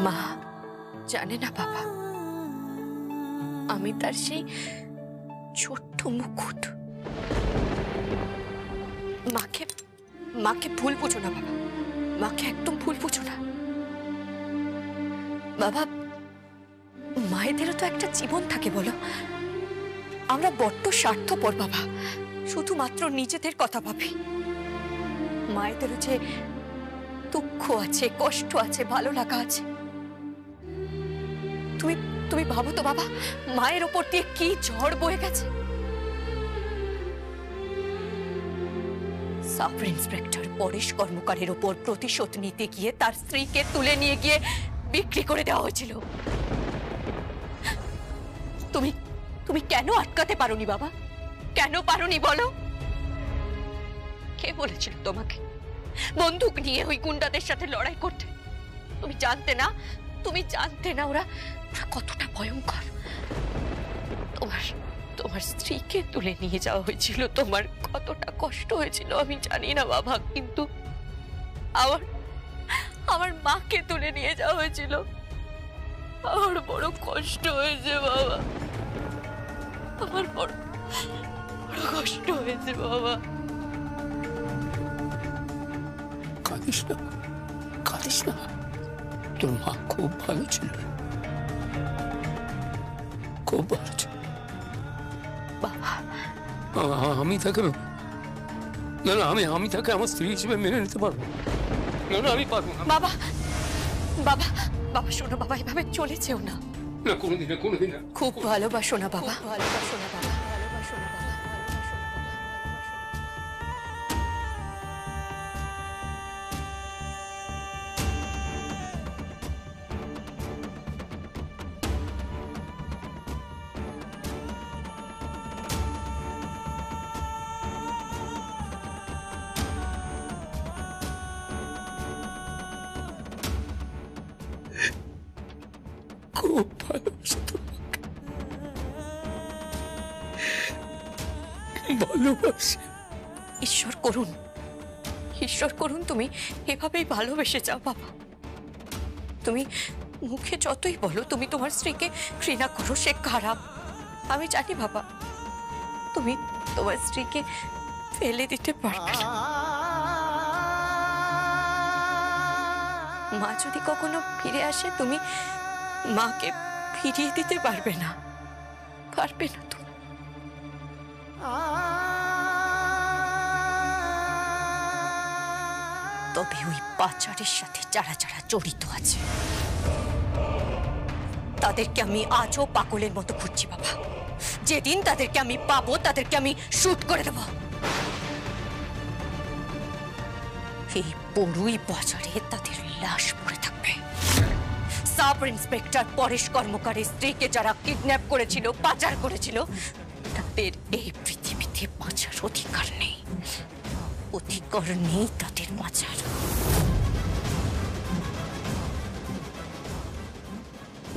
মা জানে না বাবা, আমি তার সেই ছোট্ট মুকুট। মাকে মাকে ভুল বুঝো না বাবা, মাকে একদম ভুল বুঝো না বাবা। মায়েদেরও তো একটা জীবন থাকে বলো। আমরা বড্ড স্বার্থপর বাবা, শুধুমাত্র নিজেদের কথা ভাবি। মায়েদেরও যে দুঃখ আছে, কষ্ট আছে, ভালো লাগা আছে। তুমি তুমি ভাবো তো বাবা, মায়ের ওপর দিয়ে কি ঝড় বয়ে গেছে। সাব ইন্সপেক্টর পরেশ কর্মকারের ওপর প্রতিশোধ নিতে গিয়ে তার স্ত্রীকে তুলে নিয়ে গিয়ে বিক্রি করে দেওয়া হয়েছিল। তুমি তুমি কেন আটকাতে পারোনি বাবা? কেন পারোনি বলো? কে বলেছিল তোমাকে বন্দুক নিয়ে ওই গুন্ডাদের সাথে লড়াই করতে? তুমি জানতে না, তুমি জানতে না ওরা কতটা ভয়ঙ্কর। তোমার স্ত্রীকে তুলে নিয়ে যাওয়া হয়েছিল, তোমার কতটা কষ্ট হয়েছিল আমি জানি না বাবা, কিন্তু আমার মাকে তুলে নিয়ে যাওয়া হয়েছিল। আমার বড় কষ্ট হয়েছে বাবা, আমার বড় কষ্ট হয়েছে বাবা। কাঁদিস না, কাঁদিস না, তোর মা খুব ভালো ছিল, খুব ভালো ছিল বাবা। আমি তাকে না না আমি তাকে আমার স্ত্রী হিসেবে মেনে নিতে পারবো না। না আমি পারবো না বাবা। বাবা বাবা শোনো বাবা, এভাবে চলে যেও না। না কোনোদিন না। খুব ভালোবাসো না বাবা, ভালোবাসো না বাবা, ভালোবাসো না বাবা। খুব ভালোবাসি তোমাকে, ভালোবাসি। ঈশ্বর করুন, ঈশ্বর করুন তুমি এভাবেই ভালোবেসে যাও বাবা। তুমি মুখে যতই বলো তুমি তোমার স্ত্রীকে ঘৃণা করো, সে খারাপ, আমি জানি বাবা। তুমি তোমার স্ত্রীকে ফেলে দিতে পারবে না। মা যদি কখনো ফিরে আসে তুমি মাকে ফিরিয়ে দিতে পারবে না, পারবে না তুমি। তবে ওই পাচারের সাথে যারা যারা জড়িত আছে তাদেরকে আমি আজও পাগলের মতো খুঁজছি বাবা। যেদিন তাদেরকে আমি পাবো তাদেরকে আমি শুট করে দেব। এই বড়ুই বাজারে তাদের লাশ পড়ে থাকবে। সাব ইন্সপেক্টর পরেশ কর্মকারের স্ত্রীকে যারা কিডন্যাপ করেছিল, পাচার করেছিল, তাদের এই পৃথিবীতে বাঁচার অধিকার নেই, অধিকার নেই তাদের বাঁচার।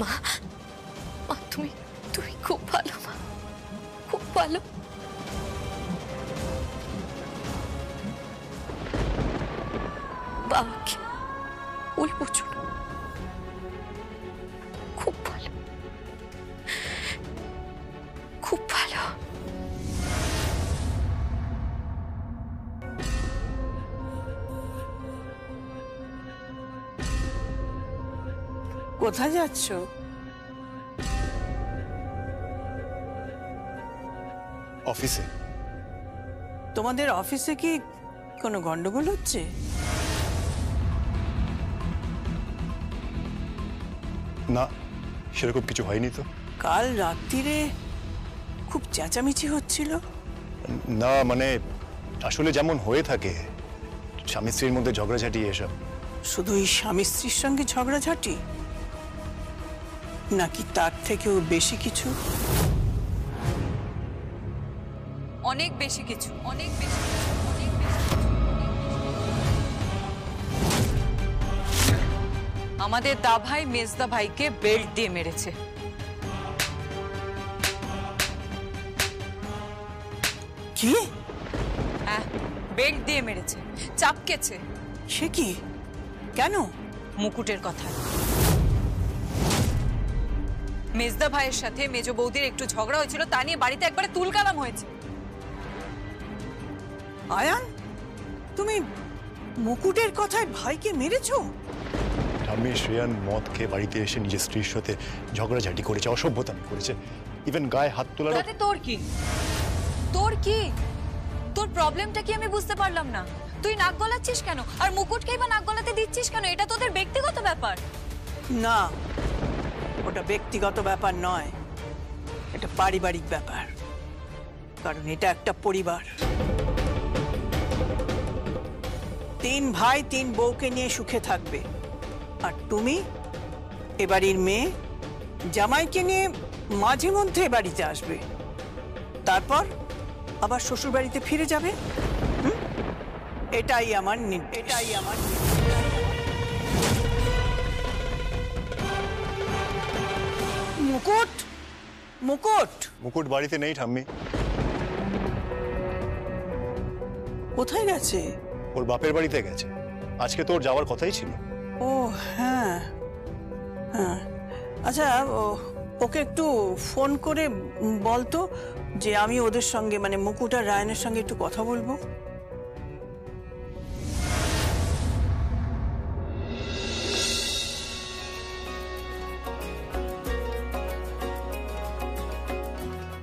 মা মা তুমি তুমি খুব ভালো মা, খুব ভালো। বাবাকে ওই বুঝো না, খুব ভালো, খুব ভালো। কোথায় যাচ্ছ? অফিসে। তোমাদের অফিসে কি কোনো গন্ডগোল হচ্ছে? না, সেরকম কিছু হয়নি তো। কাল রাত্রিরে খুব চেঁচামেচি হচ্ছিল। না মানে আসলে যেমন হয়ে থাকে স্বামী স্ত্রীর মধ্যে ঝগড়াঝাটি এসব। শুধু এই স্বামী স্ত্রীর সঙ্গে ঝগড়াঝাটি, নাকি তার থেকেও বেশি কিছু? অনেক বেশি কিছু, অনেক বেশি কিছু, অনেক বেশি। আমাদের দা ভাই মেজদা ভাইকে বেল্ট দিয়ে মেরেছে। কি? হ্যাঁ, বেল্ট দিয়ে মেরেছে, চাপকেছে। সে কি? কেন? মুকুটের কথা। মেজদা ভাইয়ের সাথে মেজো বৌদির একটু ঝগড়া হয়েছিল, তা নিয়ে বাড়িতে একবারে তুলকালাম হয়েছে। আয়ান, তুমি মুকুটের কথায় ভাইকে মেরেছো? ঠাম্মি, শ্রেয়ান মদ খেয়ে বাড়িতে এসে নিজের স্ত্রীর সাথে ঝগড়াঝাটি করেছে, অসভ্যতামি করেছে, ইভেন গায়ে হাত তোলার। তাতে তোর কি? তোর কি? তোর প্রবলেমটা কি আমি বুঝতে পারলাম না। তুই নাক গলাচ্ছিস কেন? আর মুকুটকেই বা নাক গলাতে দিচ্ছিস কেন? এটা তোদের ব্যক্তিগত ব্যাপার। না, ওটা ব্যক্তিগত ব্যাপার নয়, এটা পারিবারিক ব্যাপার। কারণ এটা একটা পরিবার। 3 ভাই 3 বউকে নিয়ে সুখে থাকবে, আর তুমি এ বাড়ির মেয়ে, জামাইকে নিয়ে মাঝে মধ্যে বাড়িতে আসবে, তারপর আবার শ্বশুর বাড়িতে ফিরে যাবে। এটাই আমার মুকুট, মুকুট মুকুট বাড়িতে নেই ঠাম্মি, কোথায় গেছে? ওর বাপের বাড়িতে গেছে। আজকে তো ওর যাওয়ার কথাই ছিল। ও হ্যাঁ হ্যাঁ, আচ্ছা ওকে একটু ফোন করে বলতো যে আমি ওদের সঙ্গে, মানে মুকুট আর রায়নের সঙ্গে একটু কথা বলবো।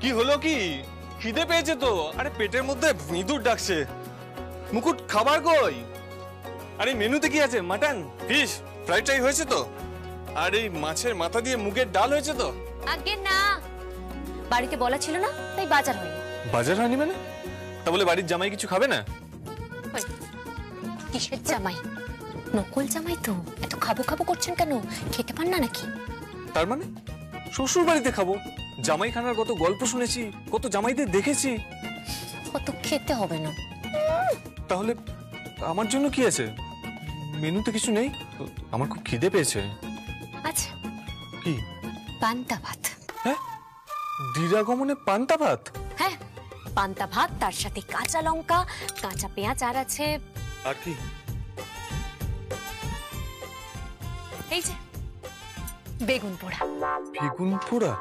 কি হলো কি? খিদে পেয়েছে তো। আরে পেটের মধ্যে ইঁদুর ডাকছে। মুকুট, খাবার কই? আরে মেনুতে কি আছে? মাটন, ফিশ, ফ্রাইড রাইস হয়েছে তো? আর এই মাছের মাথা দিয়ে মুগের ডাল হয়েছে তো? আগে না, বাড়িতে বলা ছিল না, তাই বাজার হয়নি। বাজার হয়নি মানে? তা বলে বাড়ির জামাই কিছু খাবে না? কিসের জামাই? নকল জামাই তো। এত খাবো খাবো করছেন কেন? খেতে পান না নাকি? তার মানে শ্বশুর বাড়িতে খাবো? জামাই খানার কত গল্প শুনেছি, কত জামাইদের দেখেছি। কত খেতে হবে না। তাহলে আমার জন্য কি আছে? মেনুতে কিছু নেই? আমার খুব খিদে পেয়েছে। আচ্ছা, কি? পান্তা ভাত। হ্যাঁ, দিরাগমনে পান্তা ভাত? হ্যাঁ, পান্তা ভাত, তার সাথে কাঁচা লঙ্কা, কাঁচা পেঁয়াজ, আর আছে আর কি? এই যে বেগুন পোড়া। বেগুন পোড়া?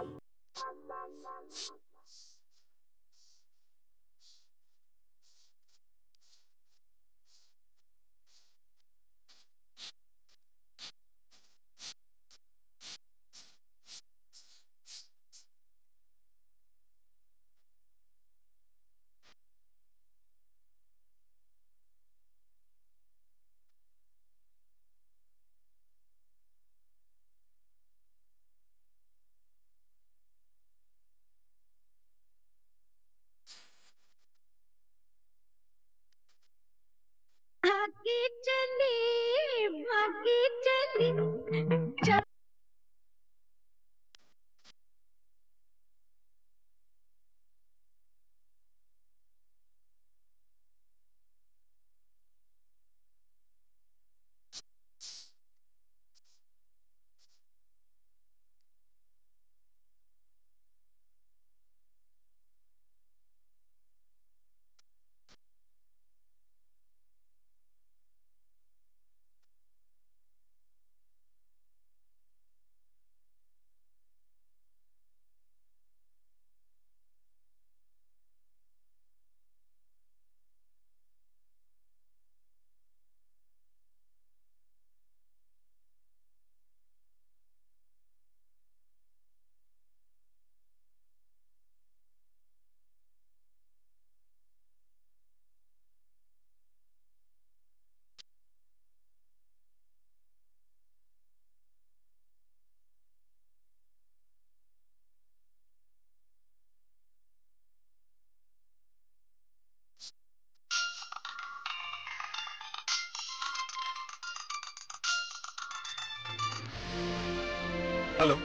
হ্যালো।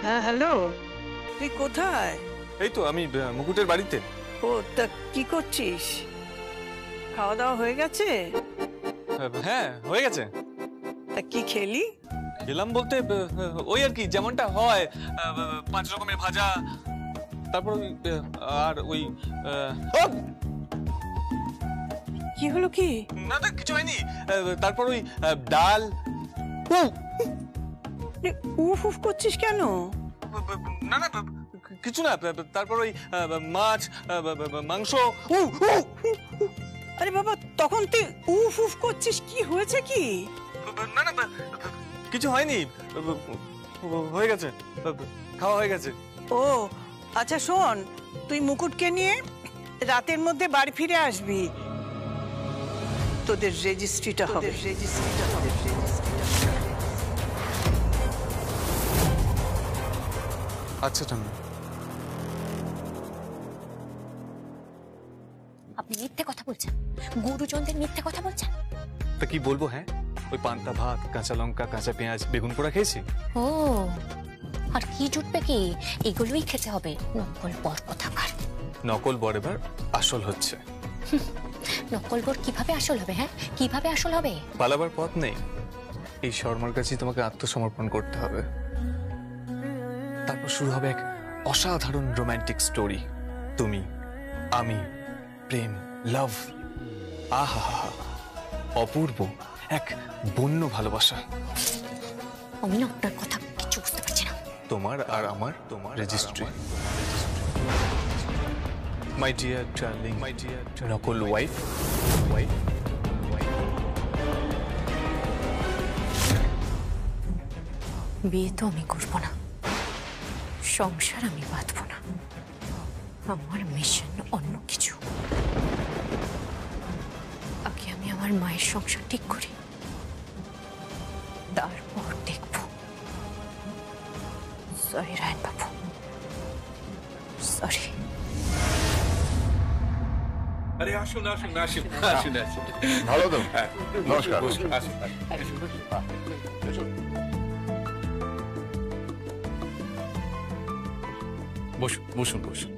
হ্যাঁ হ্যালো, তুই কোথায়? এই তো আমি মুকুটের বাড়িতে। ও তা কি করছিস? খাওয়া দাওয়া হয়ে গেছে? হ্যাঁ, হয়ে গেছে। তা কি খেলি? খেলাম বলতে ওই আর কি, যেমনটা হয়, 5 রকমের ভাজা, তারপর ওই আর ওই কি হলো কি? না না, কিছু হয়নি। তারপর ওই ডাল। উফ উফ করছিস কেন? না না কিছু না, তারপর ওই মাছ, মাংস। আরে বাবা, তখন তুই উফ উফ করছিস, কি হয়েছে কি? না না কিছু হয়নি, হয়ে গেছে, খাওয়া হয়ে গেছে। ও আচ্ছা শোন, তুই মুকুটকে নিয়ে রাতের মধ্যে বাড়ি ফিরে আসবি। তোদের রেজিস্ট্রিটা হবে। আচ্ছা ঠাম্মি। আপনি মিথ্যে কথা বলছেন, গুরুজনদের মিথ্যে কথা বলছেন। তা কি বলবো? হ্যাঁ, ওই পান্তা ভাত, কাঁচা লঙ্কা, কাঁচা পেঁয়াজ, বেগুন পোড়া খেয়েছি। ও, আর কি জুটবে কি? এগুলোই খেতে হবে। নকল বর কোথাকার। নকল বর এবার আসল হচ্ছে। নকল বর কিভাবে আসল হবে? হ্যাঁ, কিভাবে আসল হবে? পালাবার পথ নেই, এই শর্মার কাছেই তোমাকে আত্মসমর্পণ করতে হবে। তারপর শুরু হবে এক অসাধারণ রোমান্টিক স্টোরি। তুমি, আমি, প্রেম, লাভ, আহা অপূর্ব এক বন্য ভালোবাসা। আমি না আপনার কথা কিছু বুঝতে পারছি না। তোমার আর আমার, তোমার registry. My dear darling, my dear নকল ওয়াইফ। বিয়ে তো আমি করবো না, সংসার আমি বাঁধবো না। আমার মিশন অন্য কিছু। আগে আমি আমার মায়ের সংসার ঠিক করি, তারপর দেখবো। সরি রায়ন বাবু, সরি। আরে আসুন আসুন আসুন আসুন আসুন। ভালো তো? নমস্কার। বসুন, আসুন আসুন। বসুন বসুন বসুন।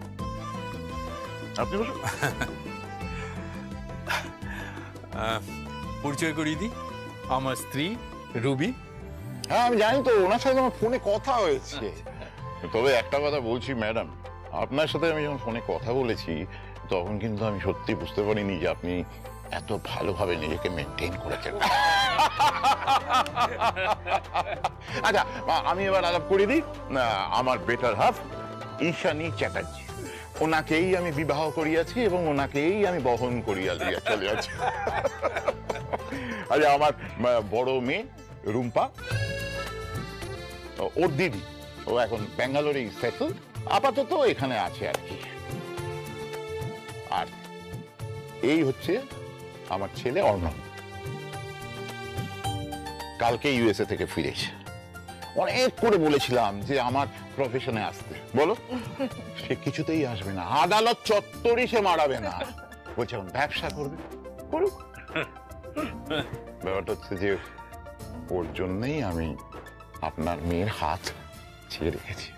আপনি বলুন। পরিচয় করিয়ে দিই, আমার স্ত্রী রুবি। হ্যাঁ আমি জানি তো, ওনার সাথে আমার ফোনে কথা হয়েছে। তবে একটা কথা বলছি ম্যাডাম, আপনার সাথে আমি যখন ফোনে কথা বলেছি তখন কিন্তু আমি সত্যি বুঝতে পারিনি যে আপনি এত ভালোভাবে নিজেকে মেনটেন করেছেন। আচ্ছা আমি এবার আলাপ করে দিই। আমার বেটার হাফ ঈশানী চ্যাটার্জি, ওনাকেই আমি বিবাহ করিয়াছি এবং ওনাকেই আমি বহন করিয়া দিয়ে চলে যাচ্ছি। আচ্ছা আমার বড় মেয়ে রুম্পা, ওর দিদি, ও এখন ব্যাঙ্গালোরেই সেটেল, আপাতত এখানে আছে আর কি। আর এই হচ্ছে আমার ছেলে অর্ণব, কালকে ইউএসএ থেকে ফিরেছে। অনেক করে বলেছিলাম যে আমার প্রফেশনে আসতে, বলো সে কিছুতেই আসবে না, আদালত চত্বরই সে মারাবে না, বলছে এখন ব্যবসা করবে, করুক। ব্যাপারটা হচ্ছে যে ওর জন্যই আমি আপনার মেয়ের হাত ছেড়ে রেখেছি।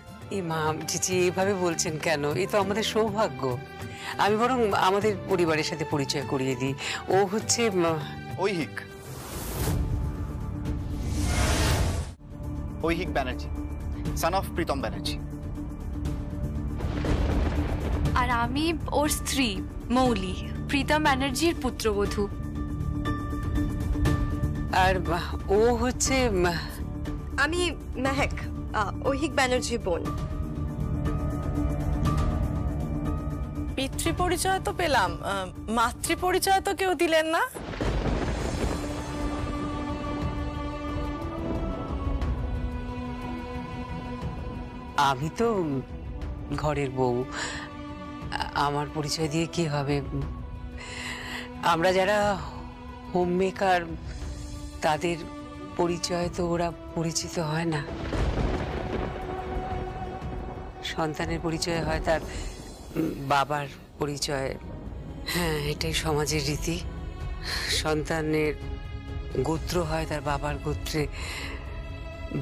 মা চিচি এইভাবে বলছেন কেন? এ তো আমাদের সৌভাগ্য। আমি বরং আমাদের পরিবারের সাথে পরিচয় করিয়ে দিই। ও হচ্ছে ঐহিক ব্যানার্জি, সন অফ প্রীতম ব্যানার্জি। আর আমি ওর স্ত্রী মৌলি, প্রীতম ব্যানার্জির পুত্রবধূ। আর ও হচ্ছে আমি মেহেক, ঐহিক ব্যানার্জির বোন। পিতৃ পরিচয় তো পেলাম, মাতৃ পরিচয় তো কেউ দিলেন না। আমি তো ঘরের বউ, আমার পরিচয় দিয়ে কি হবে? আমরা যারা হোম মেকার তাদের পরিচয় তো ওরা পরিচিত হয় না। সন্তানের পরিচয় হয় তার বাবার পরিচয়। হ্যাঁ, এটাই সমাজের রীতি। সন্তানের গোত্র হয় তার বাবার গোত্রে,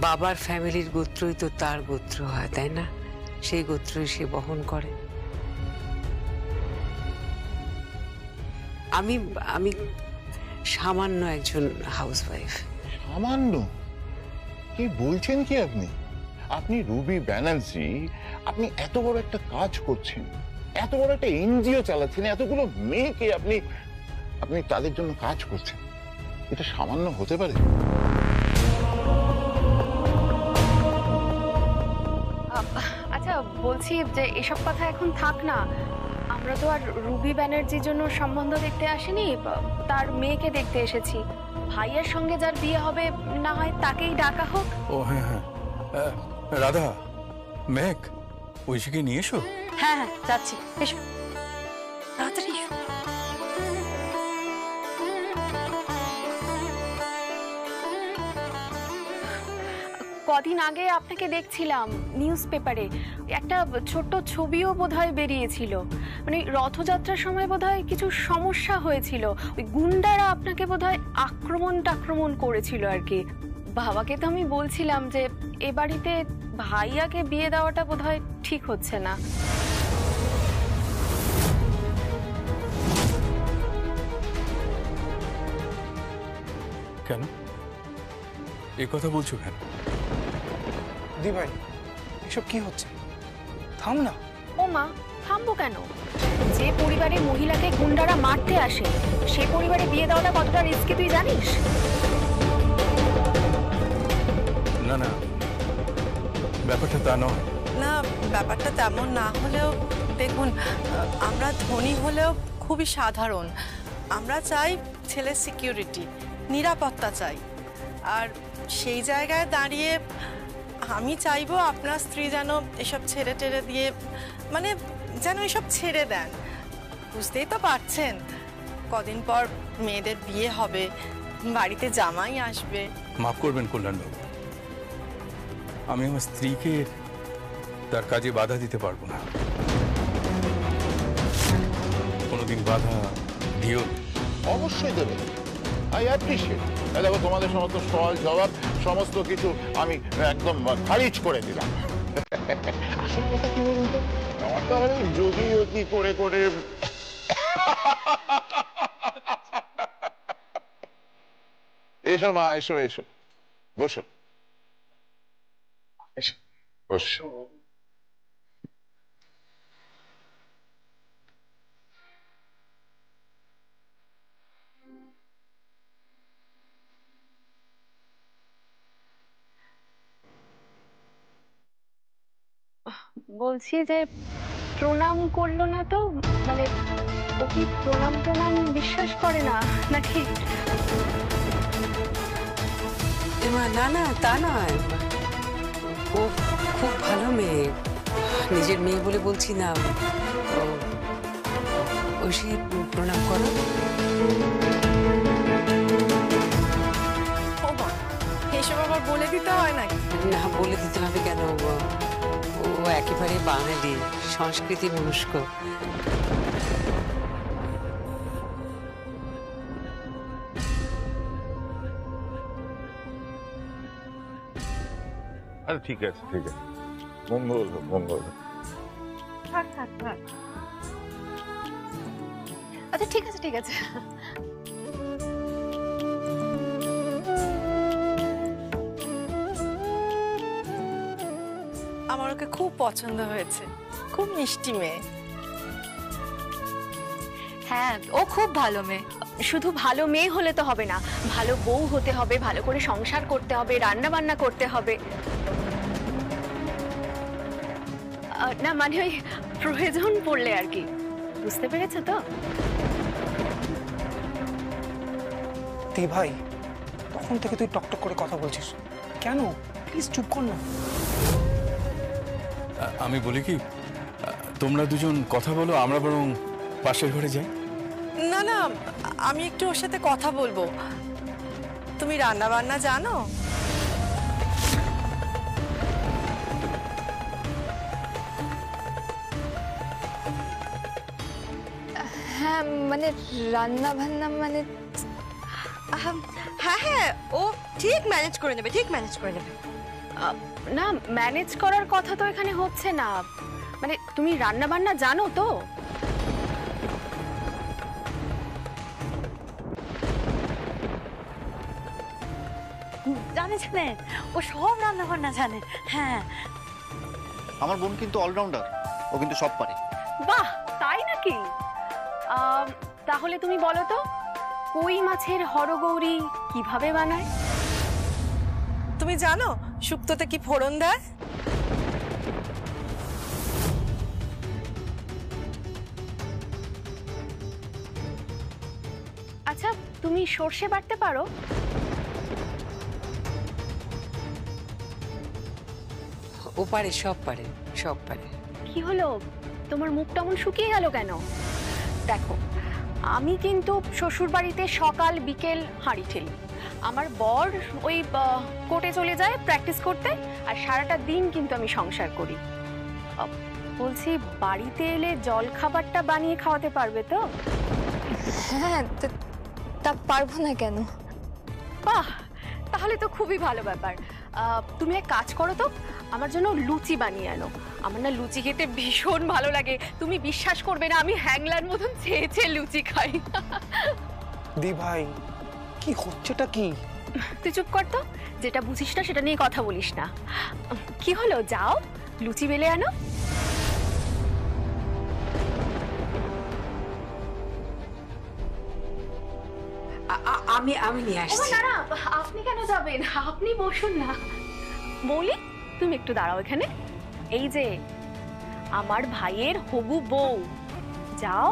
বাবার ফ্যামিলির গোত্রই তো তার গোত্র হয়, তাই না? সেই গোত্রই সে বহন করে। আমি আমি সামান্য একজন হাউসওয়াইফ। সামান্য? কি বলছেন কি আপনি? আপনি রুবি ব্যানার্জি, আপনি এত বড় একটা কাজ করছেন, এত বড় একটা এনজিও চালাচ্ছেন, এতগুলো মেয়েকে আপনি আপনি তাদের জন্য কাজ করছেন, এটা সামান্য হতে পারে? বলছি যে এসব কথা এখন থাক না। আমরা তো আর রুবি ব্যানার্জির জন্য সম্বন্ধ দেখতে আসিনি, তার মেয়েকে দেখতে এসেছি। ভাইয়ের সঙ্গে যার বিয়ে হবে না হয় তাকেই ডাকা হোক। ও হ্যাঁ হ্যাঁ, রাধা, মেঘ, ঐশীকে নিয়ে এসো। হ্যাঁ হ্যাঁ যাচ্ছি, এসো তাড়াতাড়ি এসো। কদিন আগে আপনাকে দেখছিলাম নিউজ পেপারে, একটা ছোট্ট ছবিও বোধহয় বেরিয়েছিল। মানে রথযাত্রার সময় বোধহয় কিছু সমস্যা হয়েছিল, ওই গুন্ডারা আপনাকে বোধহয় আক্রমণ করেছিল আর কি। বাবাকে তো আমি বলছিলাম যে এ বাড়িতে ভাইয়াকে বিয়ে দেওয়াটা বোধহয় ঠিক হচ্ছে না। কেন এ কথা বলছো কেন? দি ভাই, এসব কি হচ্ছে? থাম না। ও মা, থামবো কেন? যে পরিবারে মহিলাকে গুন্ডারা মারতে আসে সে পরিবারে বিয়ে দেওয়াটা কতটা রিস্কি তুই জানিস? না না, ব্যাপারটা তা নয়। না, ব্যাপারটা তেমন না হলেও দেখুন, আমরা ধনী হলেও খুবই সাধারণ। আমরা চাই ছেলের সিকিউরিটি, নিরাপত্তা চাই। আর সেই জায়গায় দাঁড়িয়ে আমি চাইবো আপনার স্ত্রী যেন এসব ছেড়ে টেড়ে দিয়ে, মানে যেন এসব ছেড়ে দেন। বুঝতেই তো পারছেন, কদিন পর মেয়েদের বিয়ে হবে, বাড়িতে জামাই আসবে। মাফ করবেন কল্যাণবাবু, আমি আমার স্ত্রীকে তার কাজে বাধা দিতে পারবো না। কোনোদিন বাধা দিও। অবশ্যই দেবে, আই অ্যাপ্রিশিয়েট। দেখো, তোমাদের সমস্ত সওয়াল জবাব সমস্ত কিছু আমি একদম খারিজ করে দিলাম। আসল কথা কি বলুন তো, আমার তো যদিও কি করে করে এসো মা, এসো এসো, বসো এসো, বসো। বলছি যে প্রণাম করলো না তো? মানে ও কি প্রণাম বিশ্বাস করে না নাকি? না না, তা নয়, ও খুব ভালো মেয়ে, নিজের মেয়ে বলে বলছি না। ঐশী, প্রণাম করো। এসব আবার বলে দিতে হয় নাকি? না, বলে দিতে হবে কেন? ও একেবারে বাঙালি, সংস্কৃতি মনস্ক। আরে ঠিক আছে, ঠিক আছে, মঙ্গল মঙ্গল। থাক থাক থাক, আচ্ছা ঠিক আছে ঠিক আছে। আমার ওকে খুব পছন্দ হয়েছে, খুব মিষ্টি মেয়ে। হ্যাঁ, ও খুব ভালো মেয়ে। শুধু ভালো মেয়ে হলে তো হবে না, ভালো বউ হতে হবে, ভালো করে সংসার করতে হবে, রান্না বান্না করতে হবে। না মানে ওই প্রয়োজন পড়লে আর কি, বুঝতে পেরেছো তো? দি ভাই, তখন থেকে তুই টকটক করে কথা বলছিস কেন? প্লিজ চুপ কর না। আমি বলি কি, তোমরা দুজন কথা বলো, আমরা বরং পাশের ঘরে যাই। না না, আমি একটু ওর সাথে কথা বলবো। তুমি রান্না বান্না জানো? হ্যাঁ, মানে রান্না বান্না মানে হ্যাঁ হ্যাঁ, ও ঠিক ম্যানেজ করে নেবে, ঠিক ম্যানেজ করে নেবে। না, ম্যানেজ করার কথা তো এখানে হচ্ছে না। মানে তুমি রান্না বান্না জানো তো? জানে জানে, ও সব রান্না বান্না জানে। হ্যাঁ, আমার বোন কিন্তু অলরাউন্ডার, ও কিন্তু সব পারে। বাহ, তাই নাকি? তাহলে তুমি বলো তো, কই মাছের হরগৌরি কিভাবে বানায়? তুমি জানো শুক্তোতে কি ফোড়ন দেয়? তুমি সর্ষে বাটতে পারো? ও পারে, সব পারে, সব পারে। কি হলো, তোমার মুখটা এমন শুকিয়ে গেল কেন? দেখো, আমি কিন্তু শ্বশুর বাড়িতে সকাল বিকেল হাঁড়ি ঠেলি। আমার বর ওই কোর্টে চলে যায় প্র্যাকটিস করতে, আর সারাটা দিন কিন্তু আমি সংসার করি। বলছি, বাড়িতে এলে জল খাবারটা বানিয়ে খাওয়াতে পারবে তো? হ্যাঁ, তা পারবো না কেন? বাহ, তাহলে তো খুবই ভালো ব্যাপার। তুমি এক কাজ করো তো, আমার জন্য লুচি বানিয়ে আনো। আমার না লুচি খেতে ভীষণ ভালো লাগে। তুমি বিশ্বাস করবে না, আমি হ্যাংলার মতন চেয়ে চেয়ে লুচি খাই। দি ভাই, কি হচ্ছেটা কি? তুই চুপ কর তো, যেটা বুঝিস না সেটা নিয়ে কথা বলিস না। কি হলো, যাও লুচি বেলে আনো। আমি নিয়ে আসছি। না না, আপনি কেন যাবেন? আপনি বসুন না। মৌলি, তুমি একটু দাঁড়াও এখানে। এই যে আমার ভাইয়ের হবু বউ, যাও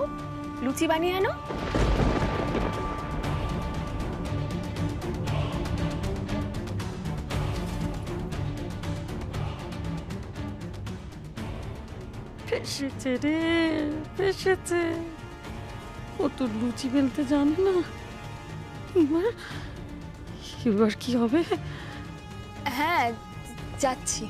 লুচি বানিয়ে আনো। এসেছে রে, এসেছে। ও তো লুচি বেলতে জানে না। এবার কি হবে? হ্যাঁ, যাচ্ছি।